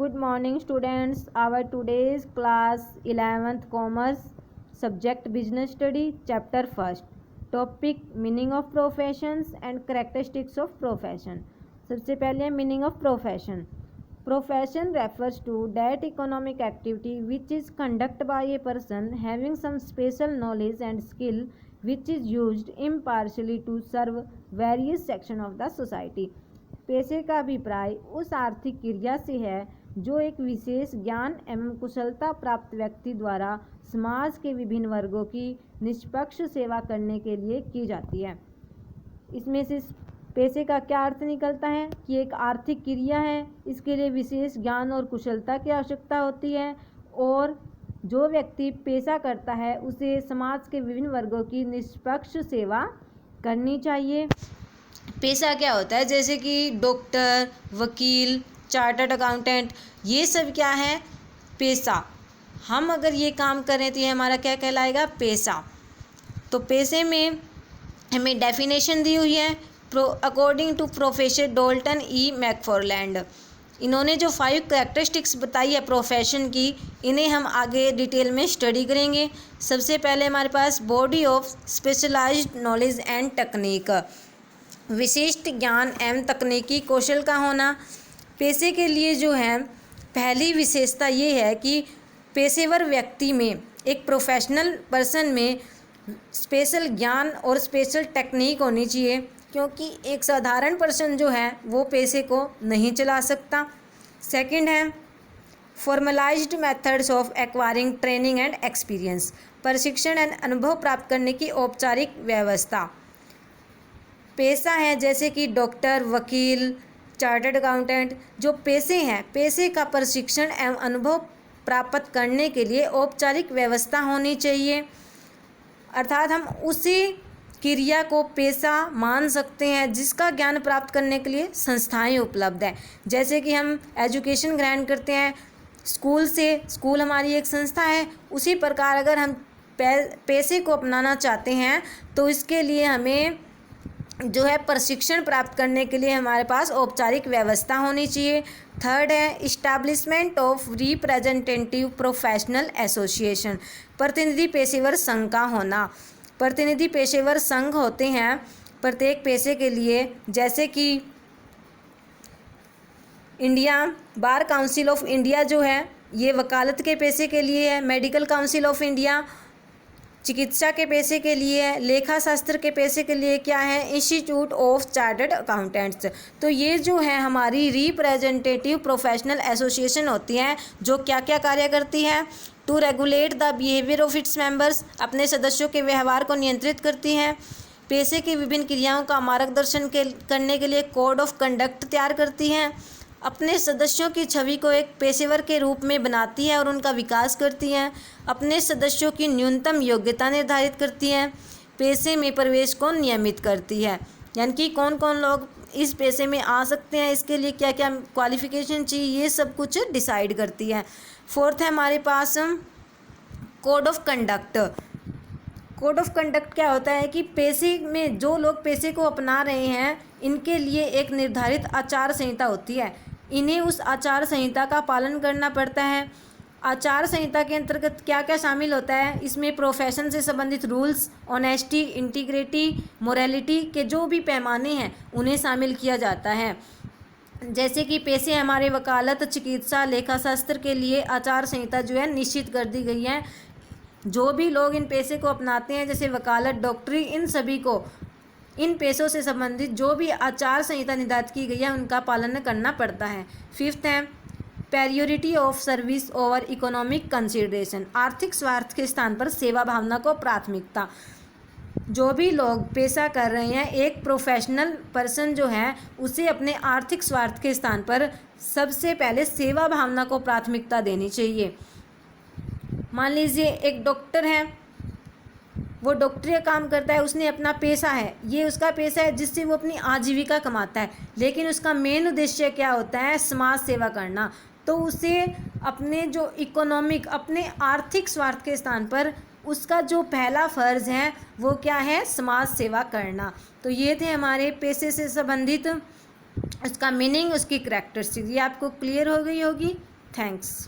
Good morning students. Our today's class 11th commerce subject business study chapter first topic meaning of professions and characteristics of profession. सबसे पहले meaning of profession. Profession refers to that economic activity which is conducted by a person having some special knowledge and skill which is used impartially to serve various sections of the society. पेशे का अभिप्राय उस आर्थिक क्रिया से है जो एक विशेष ज्ञान एवं कुशलता प्राप्त व्यक्ति द्वारा समाज के विभिन्न वर्गों की निष्पक्ष सेवा करने के लिए की जाती है। इसमें से पेशे का क्या अर्थ निकलता है कि एक आर्थिक क्रिया है, इसके लिए विशेष ज्ञान और कुशलता की आवश्यकता होती है और जो व्यक्ति पेशा करता है उसे समाज के विभिन्न वर्गों की निष्पक्ष सेवा करनी चाहिए। पेशा क्या होता है, जैसे कि डॉक्टर, वकील, चार्टर्ड अकाउंटेंट, ये सब क्या है पेशा। हम अगर ये काम करें तो ये हमारा क्या कहलाएगा पेशा। तो पेशे में हमें डेफिनेशन दी हुई है अकॉर्डिंग टू प्रोफेसर डोल्टन ई मैकफॉरलैंड। इन्होंने जो 5 कैरेक्टरिस्टिक्स बताई है प्रोफेशन की, इन्हें हम आगे डिटेल में स्टडी करेंगे। सबसे पहले हमारे पास body of specialised knowledge and technique, विशिष्ट ज्ञान एवं तकनीकी कौशल का होना। पेशे के लिए जो है पहली विशेषता ये है कि पेशेवर व्यक्ति में, एक प्रोफेशनल पर्सन में स्पेशल ज्ञान और स्पेशल टेक्निक होनी चाहिए, क्योंकि एक साधारण पर्सन जो है वो पेशे को नहीं चला सकता। सेकंड है formalised methods of acquiring training and experience, प्रशिक्षण एवं अनुभव प्राप्त करने की औपचारिक व्यवस्था। पेशा है जैसे कि डॉक्टर, वकील, चार्टर्ड अकाउंटेंट, जो पेशे हैं, पेशे का प्रशिक्षण एवं अनुभव प्राप्त करने के लिए औपचारिक व्यवस्था होनी चाहिए, अर्थात हम उसी क्रिया को पेशा मान सकते हैं जिसका ज्ञान प्राप्त करने के लिए संस्थाएं उपलब्ध हैं। जैसे कि हम एजुकेशन ग्रहण करते हैं स्कूल से, स्कूल हमारी एक संस्था है, उसी प्रकार अगर हम पेशे को अपनाना चाहते हैं तो इसके लिए हमें जो है प्रशिक्षण प्राप्त करने के लिए हमारे पास औपचारिक व्यवस्था होनी चाहिए। थर्ड है establishment of representative professional association, प्रतिनिधि पेशेवर संघ का होना। प्रतिनिधि पेशेवर संघ होते हैं प्रत्येक पेशे के लिए, जैसे कि India bar council of India जो है ये वकालत के पेशे के लिए है, मेडिकल काउंसिल ऑफ इंडिया चिकित्सा के पेशे के लिए है, लेखा शास्त्र के पेशे के लिए क्या है इंस्टीट्यूट ऑफ चार्टर्ड अकाउंटेंट्स। तो ये जो है हमारी रिप्रेजेंटेटिव प्रोफेशनल एसोसिएशन होती हैं जो क्या क्या कार्य करती हैं, to regulate the behaviour of its members, अपने सदस्यों के व्यवहार को नियंत्रित करती हैं, पेशे की विभिन्न क्रियाओं का मार्गदर्शन करने के लिए कोड ऑफ कंडक्ट तैयार करती हैं, अपने सदस्यों की छवि को एक पेशेवर के रूप में बनाती है और उनका विकास करती हैं, अपने सदस्यों की न्यूनतम योग्यता निर्धारित करती हैं, पेशे में प्रवेश को नियमित करती है, यानी कि कौन कौन लोग इस पेशे में आ सकते हैं, इसके लिए क्या क्या क्वालिफ़िकेशन चाहिए, ये सब कुछ डिसाइड करती है। फोर्थ है हमारे पास code of conduct. Code of conduct क्या होता है कि पेशे में जो लोग पेशे को अपना रहे हैं इनके लिए एक निर्धारित आचार संहिता होती है, इन्हें उस आचार संहिता का पालन करना पड़ता है। आचार संहिता के अंतर्गत क्या क्या शामिल होता है, इसमें प्रोफेशन से संबंधित रूल्स, ऑनेस्टी, इंटीग्रिटी, मोरालिटी के जो भी पैमाने हैं उन्हें शामिल किया जाता है। जैसे कि पेशे हमारे वकालत, चिकित्सा, लेखा शास्त्र के लिए आचार संहिता जो है निश्चित कर दी गई है। जो भी लोग इन पेशे को अपनाते हैं जैसे वकालत, डॉक्टरी, इन सभी को इन पेशों से संबंधित जो भी आचार संहिता निर्धारित की गई है उनका पालन करना पड़ता है। फिफ्थ है priority of service over economic consideration, आर्थिक स्वार्थ के स्थान पर सेवा भावना को प्राथमिकता। जो भी लोग पेशा कर रहे हैं, एक प्रोफेशनल पर्सन जो है उसे अपने आर्थिक स्वार्थ के स्थान पर सबसे पहले सेवा भावना को प्राथमिकता देनी चाहिए। मान लीजिए एक डॉक्टर है, वो डॉक्टरी का काम करता है, उसने अपना पेशा है, ये उसका पेशा है जिससे वो अपनी आजीविका कमाता है, लेकिन उसका मेन उद्देश्य क्या होता है समाज सेवा करना। तो उसे अपने जो इकोनॉमिक, अपने आर्थिक स्वार्थ के स्थान पर उसका जो पहला फ़र्ज है वो क्या है समाज सेवा करना। तो ये थे हमारे पेशे से संबंधित उसका मीनिंग, उसकी करैक्टरिस्टिक। ये आपको क्लियर हो गई होगी। Thanks.